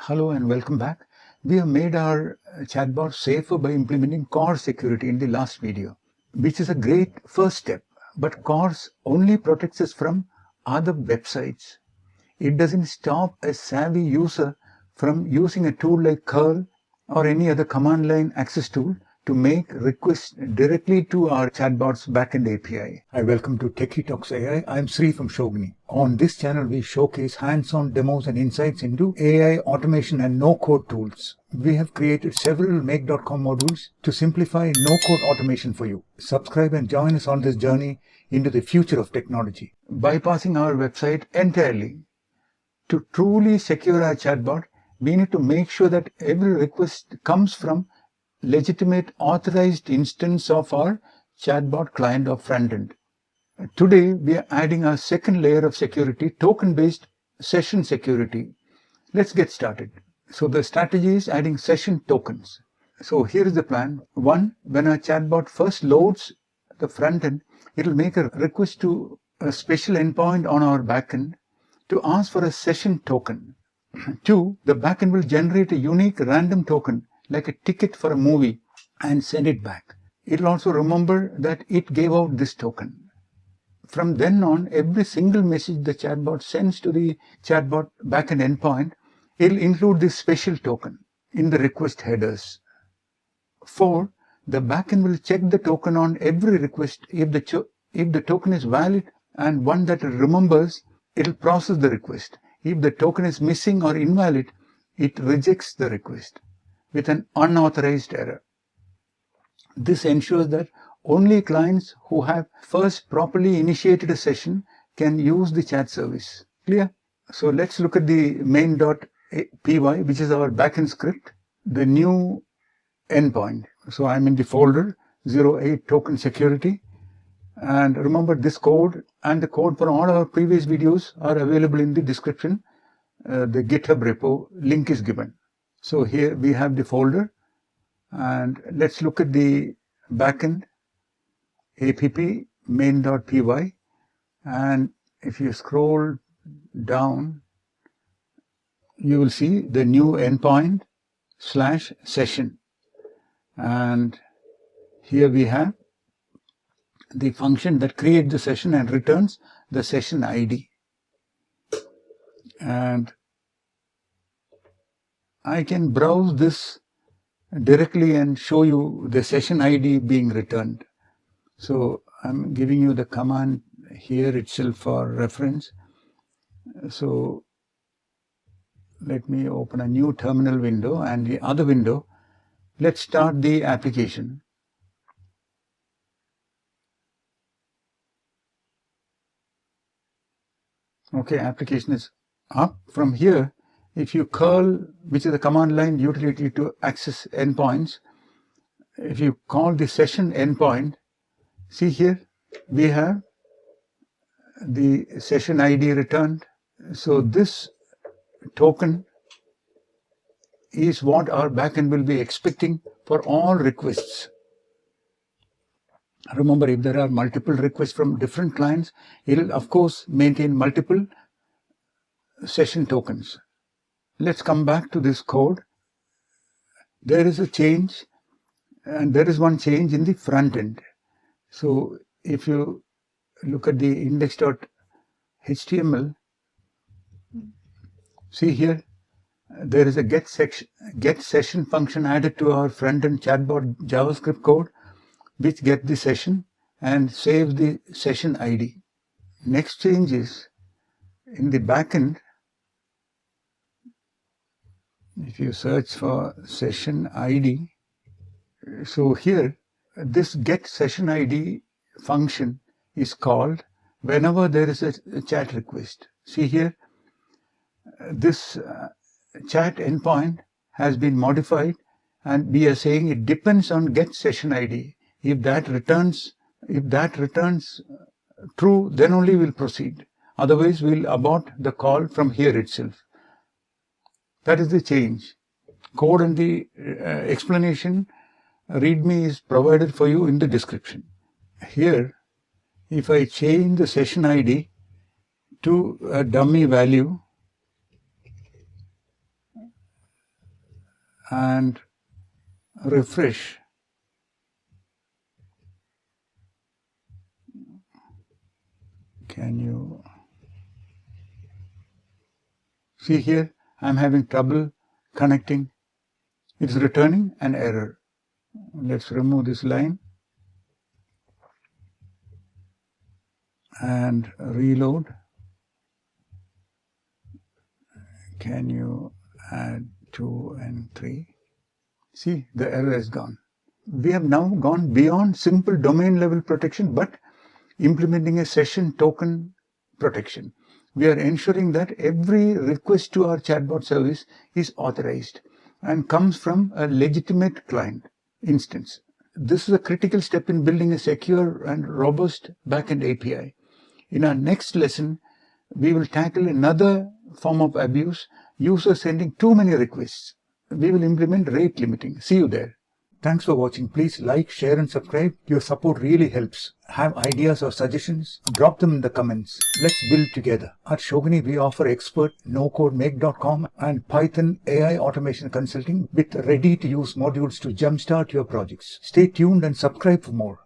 Hello and welcome back. We have made our chatbot safer by implementing CORS security in the last video, which is a great first step. But CORS only protects us from other websites. It doesn't stop a savvy user from using a tool like curl or any other command line access tool to make requests directly to our chatbot's backend API. Hi, welcome to Techie Talks AI. I'm Sri from Shogini. On this channel, we showcase hands-on demos and insights into AI automation and no-code tools. We have created several Make.com modules to simplify no-code automation for you. Subscribe and join us on this journey into the future of technology. Bypassing our website entirely. To truly secure our chatbot, we need to make sure that every request comes from legitimate authorized instance of our chatbot client or frontend. Today, we are adding our second layer of security, token-based session security. Let's get started. So the strategy is adding session tokens. So here is the plan. One, when our chatbot first loads the frontend, it will make a request to a special endpoint on our backend to ask for a session token. Two, the backend will generate a unique random token like a ticket for a movie and send it back. It will also remember that it gave out this token. From then on, every single message the chatbot sends to the chatbot backend endpoint, it will include this special token in the request headers. 4, the backend will check the token on every request. If the token is valid and one that it remembers, it will process the request. If the token is missing or invalid, it rejects the request with an unauthorized error. This ensures that only clients who have first properly initiated a session can use the chat service. Clear? So let's look at the main.py, which is our backend script, the new endpoint. So I'm in the folder 08 token security. And remember, this code and the code for all our previous videos are available in the description. The GitHub repo link is given. So here we have the folder, and let's look at the backend app main.py, and if you scroll down, you will see the new endpoint /session, and here we have the function that creates the session and returns the session ID. And I can browse this directly and show you the session ID being returned. So I'm giving you the command here itself for reference. So let me open a new terminal window, and the other window, let's start the application. Okay, application is up. From here, if you curl, which is a command line utility to access endpoints, if you call the session endpoint, see here, we have the session ID returned. So this token is what our backend will be expecting for all requests. Remember, if there are multiple requests from different clients, it will of course maintain multiple session tokens. Let's come back to this code. There is a change, and there is one change in the front end. So if you look at the index.html, see here, there is a get session function added to our front-end chatbot JavaScript code, which gets the session and saves the session ID. Next change is in the backend. If you search for session ID, so here, this get session ID function is called whenever there is a chat request. See here, this chat endpoint has been modified, and we are saying it depends on get session ID. If that returns true, then only we'll proceed. Otherwise, we'll abort the call from here itself. That is the change. Code and the explanation README is provided for you in the description. Here, if I change the session ID to a dummy value, and refresh, can you see here? I'm having trouble connecting. It's returning an error. Let's remove this line and reload. Can you add 2 and 3? See, the error is gone. We have now gone beyond simple domain level protection, but implementing a session token protection. We are ensuring that every request to our chatbot service is authorized and comes from a legitimate client instance. This is a critical step in building a secure and robust backend API. In our next lesson, we will tackle another form of abuse, users sending too many requests. We will implement rate limiting. See you there. Thanks for watching. Please like, share and subscribe. Your support really helps. Have ideas or suggestions? Drop them in the comments. Let's build together. At Shogini, we offer expert NoCodeMake.com and Python AI automation consulting with ready-to-use modules to jumpstart your projects. Stay tuned and subscribe for more.